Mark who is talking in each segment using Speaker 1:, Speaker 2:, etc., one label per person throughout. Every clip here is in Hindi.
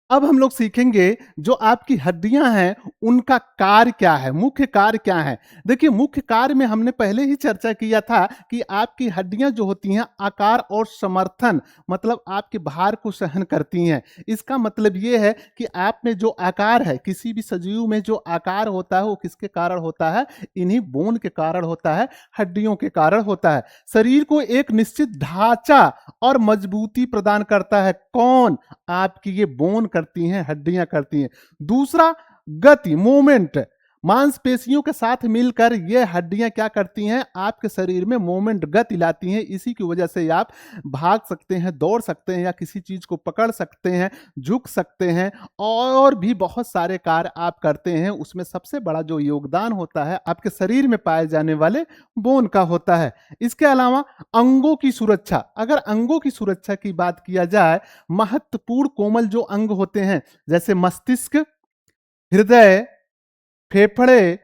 Speaker 1: अब हम लोग सीखेंगे जो आपकी हड्डियां हैं उनका कार्य क्या है, मुख्य कार्य क्या है। देखिए, मुख्य कार्य में हमने पहले ही चर्चा किया था कि आपकी हड्डियां जो होती हैं आकार और समर्थन, मतलब आपके भार को सहन करती हैं। इसका मतलब ये है कि आप में जो आकार है, किसी भी सजीव में जो आकार होता है वो किसके कारण होता है? इन्हीं बोन के कारण होता है, हड्डियों के कारण होता है। शरीर को एक निश्चित ढांचा और मजबूती प्रदान करता है कौन? आपकी ये बोन करती हैं, हड्डियां करती हैं। दूसरा, गति, मूवमेंट, मांसपेशियों के साथ मिलकर ये हड्डियां क्या करती हैं? आपके शरीर में मूवमेंट, गति लाती हैं। इसी की वजह से आप भाग सकते हैं, दौड़ सकते हैं या किसी चीज को पकड़ सकते हैं, झुक सकते हैं और भी बहुत सारे कार्य आप करते हैं। उसमें सबसे बड़ा जो योगदान होता है आपके शरीर में पाए जाने वाले बोन का होता है। इसके अलावा अंगों की सुरक्षा, अगर अंगों की सुरक्षा की बात किया जाए, महत्वपूर्ण कोमल जो अंग होते हैं जैसे मस्तिष्क, हृदय, फेफड़े,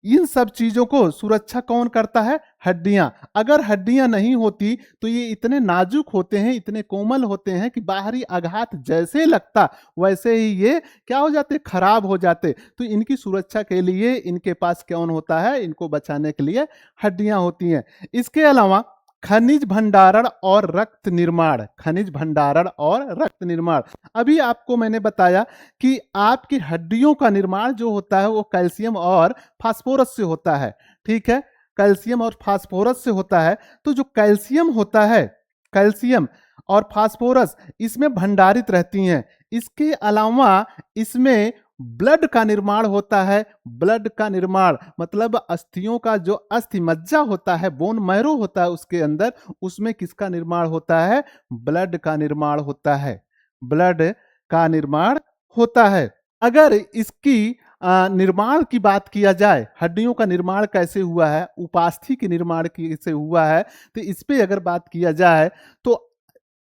Speaker 1: इन सब चीजों को सुरक्षा कौन करता है? हड्डियां। अगर हड्डियां नहीं होती तो ये इतने नाजुक होते हैं, इतने कोमल होते हैं कि बाहरी आघात जैसे लगता वैसे ही ये क्या हो जाते? खराब हो जाते। तो इनकी सुरक्षा के लिए इनके पास कौन होता है? इनको बचाने के लिए हड्डियां होती हैं। इसके अलावा खनिज भंडारण और रक्त निर्माण, खनिज भंडारण और रक्त निर्माण, अभी आपको मैंने बताया कि आपकी हड्डियों का निर्माण जो होता है वो कैल्शियम और फास्फोरस से होता है। ठीक है, कैल्शियम और फास्फोरस से होता है। तो जो कैल्शियम होता है, कैल्शियम और फास्फोरस इसमें भंडारित रहती हैं। इसके अलावा इसमें ब्लड का निर्माण होता है। ब्लड का निर्माण मतलब अस्थियों का जो अस्थि मज्जा होता है, बोन मैरो होता है उसके अंदर, उसमें किसका निर्माण होता है? ब्लड का निर्माण होता है। ब्लड का निर्माण होता है। अगर इसकी निर्माण की बात किया जाए, हड्डियों का निर्माण कैसे हुआ है, उपास्थि के निर्माण कैसे हुआ है, तो इस पे अगर बात किया जाए तो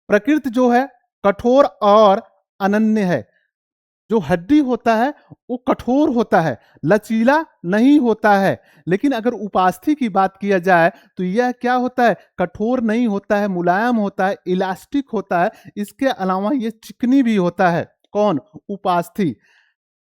Speaker 1: प्रकृति जो है कठोर और अनन्य है। जो हड्डी होता है वो कठोर होता है, लचीला नहीं होता है। लेकिन अगर उपास्थि की बात किया जाए तो यह क्या होता है? कठोर नहीं होता है, मुलायम होता है, इलास्टिक होता है। इसके अलावा ये चिकनी भी होता है। कौन? उपास्थि।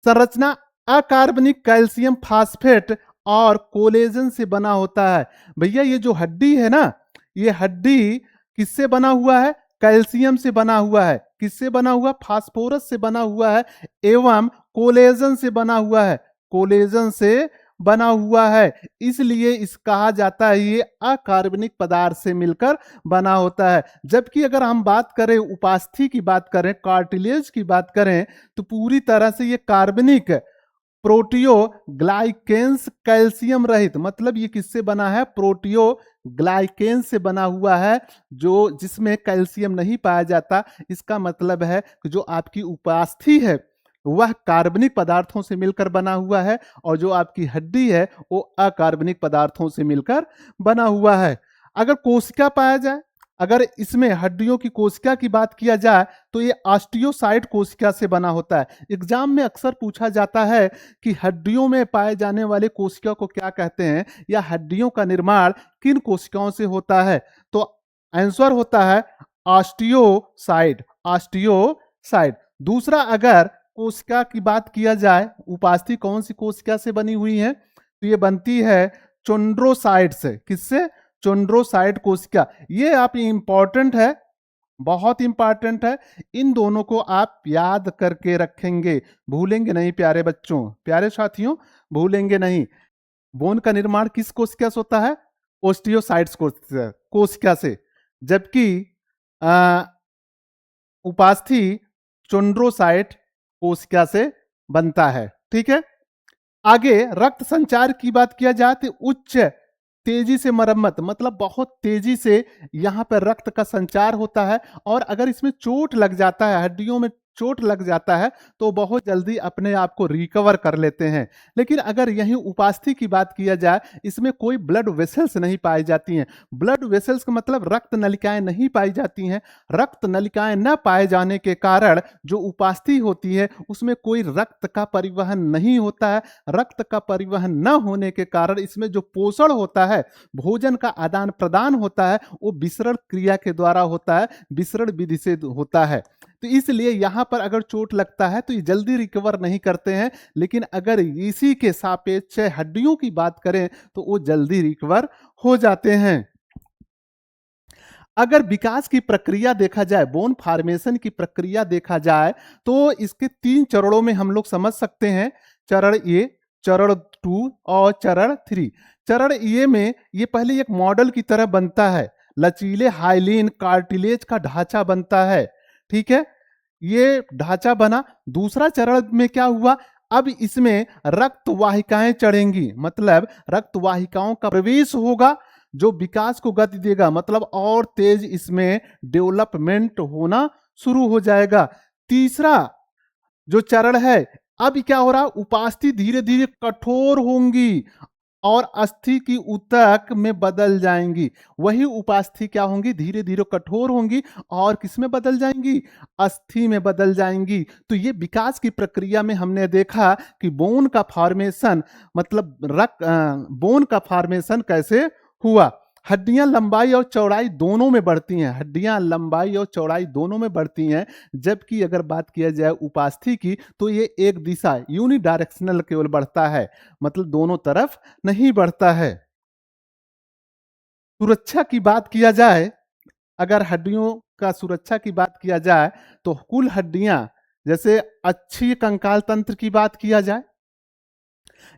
Speaker 1: संरचना अकार्बनिक कैल्शियम फास्फेट और कोलेजन से बना होता है। भैया ये जो हड्डी है ना, ये हड्डी किससे बना हुआ है? कैल्शियम से बना हुआ है। किससे बना हुआ? फास्फोरस से बना हुआ है एवं कोलेजन से बना हुआ है। कोलेजन से बना हुआ है, इसलिए इस कहा जाता है ये अकार्बनिक पदार्थ से मिलकर बना होता है। जबकि अगर हम बात करें उपास्थि की बात करें, कार्टिलेज की बात करें, तो पूरी तरह से ये कार्बनिक प्रोटियोग्लाइकेन्स कैल्शियम रहित, मतलब ये किससे बना है? प्रोटियोग्लाइकेन से बना हुआ है, जो जिसमें कैल्शियम नहीं पाया जाता। इसका मतलब है कि जो आपकी उपास्थि है वह कार्बनिक पदार्थों से मिलकर बना हुआ है और जो आपकी हड्डी है वो अकार्बनिक पदार्थों से मिलकर बना हुआ है। अगर कोशिका पाया जाए, अगर इसमें हड्डियों की कोशिका की बात किया जाए तो ये ऑस्टियोसाइट कोशिका से बना होता है। एग्जाम में अक्सर पूछा जाता है कि हड्डियों में पाए जाने वाले कोशिका को क्या कहते हैं, या हड्डियों का निर्माण किन कोशिकाओं से होता है? तो आंसर होता है ऑस्टियोसाइट, ऑस्टियोसाइट। दूसरा, अगर कोशिका की बात किया जाए, उपास्थि कौन सी कोशिका से बनी हुई है? तो ये बनती है चोंड्रोसाइट से। किससे? चोंड्रोसाइट कोशिका। ये आप इंपॉर्टेंट है, बहुत इंपॉर्टेंट है। इन दोनों को आप याद करके रखेंगे, भूलेंगे नहीं प्यारे बच्चों, प्यारे साथियों, भूलेंगे नहीं। बोन का निर्माण किस कोशिका से होता है? ओस्टियोसाइट्स कोशिका से। जबकि उपास्थि चोंड्रोसाइट कोशिका से बनता है। ठीक है, आगे रक्त संचार की बात किया जाए तो उच्च तेजी से मरम्मत, मतलब बहुत तेजी से यहाँ पर रक्त का संचार होता है। और अगर इसमें चोट लग जाता है, हड्डियों में चोट लग जाता है, तो बहुत जल्दी अपने आप को रिकवर कर लेते हैं। लेकिन अगर यही उपास्थि की बात किया जाए, इसमें कोई ब्लड वेसल्स नहीं पाई जाती हैं। ब्लड वेसल्स का मतलब रक्त नलिकाएं नहीं पाई जाती हैं। रक्त नलिकाएं न पाए जाने के कारण जो उपास्थि होती है उसमें कोई रक्त का परिवहन नहीं होता है। रक्त का परिवहन न होने के कारण इसमें जो पोषण होता है, भोजन का आदान प्रदान होता है, वो विसरण क्रिया के द्वारा होता है, विसरण विधि से होता है। तो इसलिए यहाँ पर अगर चोट लगता है तो ये जल्दी रिकवर नहीं करते हैं, लेकिन अगर इसी के सापेक्ष हड्डियों की बात करें तो वो जल्दी रिकवर हो जाते हैं। अगर विकास की प्रक्रिया देखा जाए, बोन फॉर्मेशन की प्रक्रिया देखा जाए, तो इसके 3 चरणों में हम लोग समझ सकते हैं। चरण ए, चरण 2 और चरण 3। चरण ए में ये पहले एक मॉडल की तरह बनता है, लचीले हाइलिन कार्टिलेज का ढांचा बनता है, ठीक है। ये ढांचा बना। दूसरा चरण में क्या हुआ, अब इसमें रक्त वाहिकाएं चढ़ेंगी, मतलब रक्त वाहिकाओं का प्रवेश होगा जो विकास को गति देगा, मतलब और तेज इसमें डेवलपमेंट होना शुरू हो जाएगा। तीसरा जो चरण है, अब क्या हो रहा, उपास्थि धीरे धीरे कठोर होंगी और अस्थि की ऊतक में बदल जाएंगी। वही उपास्थि क्या होंगी, धीरे धीरे कठोर होंगी और किस में बदल जाएंगी, अस्थि में बदल जाएंगी। तो ये विकास की प्रक्रिया में हमने देखा कि बोन का फॉर्मेशन, मतलब बोन का फॉर्मेशन कैसे हुआ। हड्डियां लंबाई और चौड़ाई दोनों में बढ़ती हैं, हड्डियां लंबाई और चौड़ाई दोनों में बढ़ती हैं। जबकि अगर बात किया जाए उपास्थि की तो ये एक दिशा यूनिडायरेक्शनल केवल बढ़ता है, मतलब दोनों तरफ नहीं बढ़ता है। सुरक्षा की बात किया जाए, अगर हड्डियों का सुरक्षा की बात किया जाए तो कुल हड्डियां, जैसे अच्छी कंकाल तंत्र की बात किया जाए,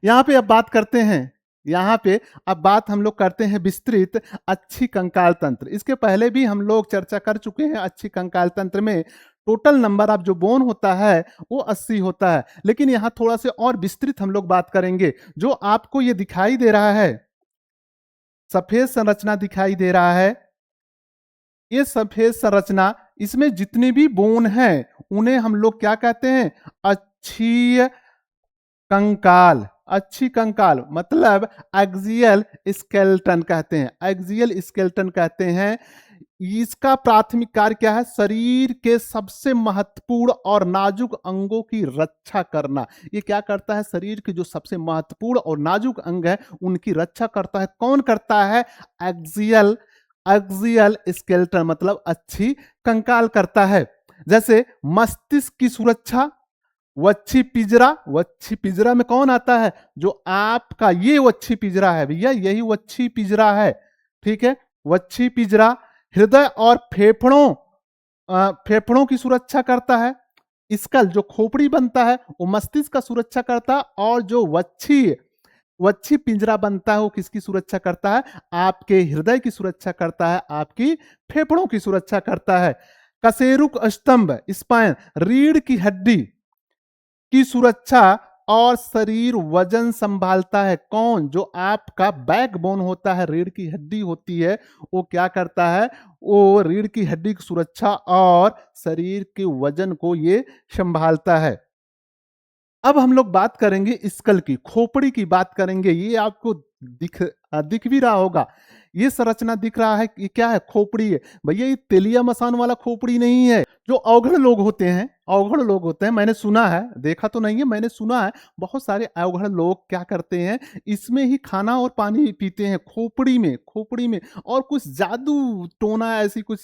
Speaker 1: यहां पे अब बात करते हैं, यहाँ पे अब बात हम लोग करते हैं विस्तृत अच्छी कंकाल तंत्र। इसके पहले भी हम लोग चर्चा कर चुके हैं। अच्छी कंकाल तंत्र में टोटल नंबर ऑफ जो बोन होता है वो 80 होता है, लेकिन यहाँ थोड़ा से और विस्तृत हम लोग बात करेंगे। जो आपको ये दिखाई दे रहा है, सफेद संरचना दिखाई दे रहा है, ये सफेद संरचना, इसमें जितने भी बोन हैं उन्हें हम लोग क्या कहते हैं, अच्छी कंकाल। अच्छी कंकाल मतलब एक्सियल स्केलेटन कहते हैं, एक्सियल स्केलेटन कहते हैं। इसका प्राथमिक कार्य क्या है, शरीर के सबसे महत्वपूर्ण और नाजुक अंगों की रक्षा करना। ये क्या करता है, शरीर के जो सबसे महत्वपूर्ण और नाजुक अंग है उनकी रक्षा करता है। कौन करता है, एक्सियल स्केलेटन, मतलब अच्छी कंकाल करता है। जैसे मस्तिष्क की सुरक्षा, वच्छी पिंजरा। वच्छी पिंजरा में कौन आता है, जो आपका ये वच्छी पिंजरा है भैया, यही वच्छी पिंजरा है, ठीक है। वच्छी पिंजरा हृदय और फेफड़ों की सुरक्षा करता है। स्कल जो खोपड़ी बनता है वो मस्तिष्क का सुरक्षा करता है, और जो वच्छी पिंजरा बनता है वो किसकी सुरक्षा करता है, आपके हृदय की सुरक्षा करता है, आपकी फेफड़ों की सुरक्षा करता है। कशेरुक स्तंभ, स्पाइन, रीढ़ की हड्डी की सुरक्षा और शरीर वजन संभालता है। कौन, जो आपका बैकबोन होता है, रीढ़ की हड्डी होती है, वो क्या करता है, वो रीढ़ की हड्डी की सुरक्षा और शरीर के वजन को ये संभालता है। अब हम लोग बात करेंगे स्कल की, खोपड़ी की बात करेंगे। ये आपको दिख भी रहा होगा, ये संरचना दिख रहा है कि क्या है, खोपड़ी है भैया। ये तेलिया मसान वाला खोपड़ी नहीं है। जो अवघड़ लोग होते हैं, अवघड़ लोग होते हैं, मैंने सुना है, देखा तो नहीं है, मैंने सुना है बहुत सारे अवघड़ लोग क्या करते हैं, इसमें ही खाना और पानी पीते हैं, खोपड़ी में और कुछ जादू टोना ऐसी कुछ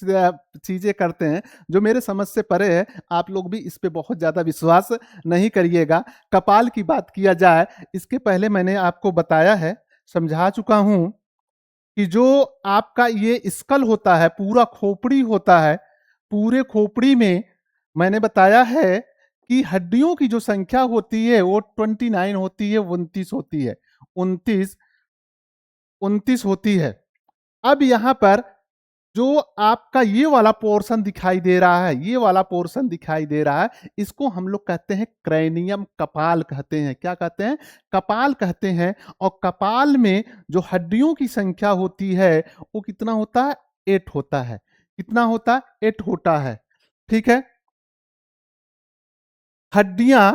Speaker 1: चीजें करते हैं जो मेरे समझ से परे है। आप लोग भी इस पे बहुत ज्यादा विश्वास नहीं करिएगा। कपाल की बात किया जाए, इसके पहले मैंने आपको बताया है, समझा चुका हूं कि जो आपका ये स्कल होता है, पूरा खोपड़ी होता है, पूरे खोपड़ी में मैंने बताया है कि हड्डियों की जो संख्या होती है वो 29 होती है, 29 होती है, 29 होती है। अब यहां पर जो आपका ये वाला पोर्शन दिखाई दे रहा है, ये वाला पोर्शन दिखाई दे रहा है, इसको हम लोग कहते हैं क्रैनियम, कपाल कहते हैं। क्या कहते हैं, कपाल कहते हैं। और कपाल में जो हड्डियों की संख्या होती है वो कितना होता है, 8 होता है। कितना होता है, 8 होता है, ठीक है। हड्डियां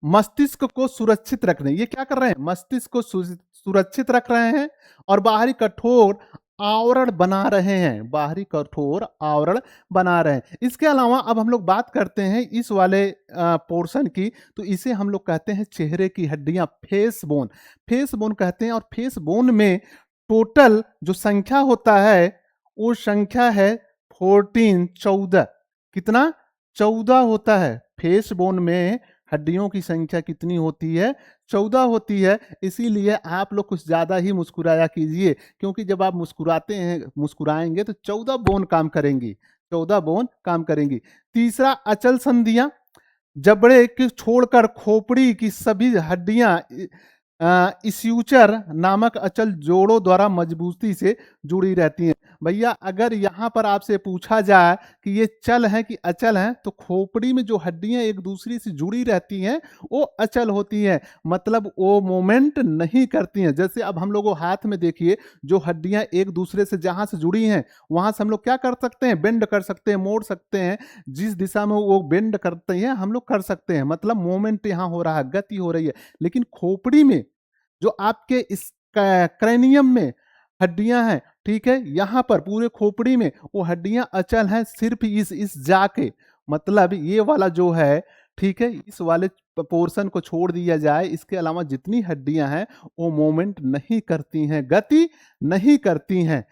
Speaker 1: मस्तिष्क को सुरक्षित रखने, ये क्या कर रहे हैं, मस्तिष्क को सुरक्षित रख रहे हैं और बाहरी कठोर आवरण बना रहे हैं, बाहरी कठोर आवरण बना रहे हैं। इसके अलावा अब हम लोग बात करते हैं इस वाले पोर्शन की, तो इसे हम लोग कहते हैं चेहरे की हड्डियां, फेस बोन। फेस बोन कहते हैं। और फेस बोन में टोटल जो संख्या होता है वो संख्या है 14, 14। कितना, 14 होता है। फेस बोन में हड्डियों की संख्या कितनी होती है? 14 होती है। इसीलिए आप लोग कुछ ज़्यादा ही मुस्कुराया कीजिए, क्योंकि जब आप मुस्कुराते हैं, मुस्कुराएँगे तो 14 बोन काम करेंगी, 14 बोन काम करेंगी। तीसरा, अचल संधियाँ, जबड़े की छोड़कर खोपड़ी की सभी हड्डियां इस्यूचर नामक अचल जोड़ों द्वारा मजबूती से जुड़ी रहती हैं। भैया अगर यहाँ पर आपसे पूछा जाए कि ये चल है कि अचल है, तो खोपड़ी में जो हड्डियां एक दूसरे से जुड़ी रहती हैं वो अचल होती हैं, मतलब वो मूवमेंट नहीं करती हैं। जैसे अब हम लोगों हाथ में देखिए, जो हड्डियां एक दूसरे से जहां से जुड़ी हैं वहां से हम लोग क्या कर सकते हैं? बेंड कर सकते हैं, मोड़ सकते हैं। जिस दिशा में वो बेंड करते हैं हम लोग कर सकते हैं, मतलब मूवमेंट यहाँ हो रहा है, गति हो रही है। लेकिन खोपड़ी में जो आपके इस क्रैनियम में हड्डियां हैं, ठीक है, यहाँ पर पूरे खोपड़ी में वो हड्डियां अचल हैं, सिर्फ इस जाके, मतलब ये वाला जो है, ठीक है, इस वाले पोर्शन को छोड़ दिया जाए, इसके अलावा जितनी हड्डियां हैं वो मूवमेंट नहीं करती हैं, गति नहीं करती हैं।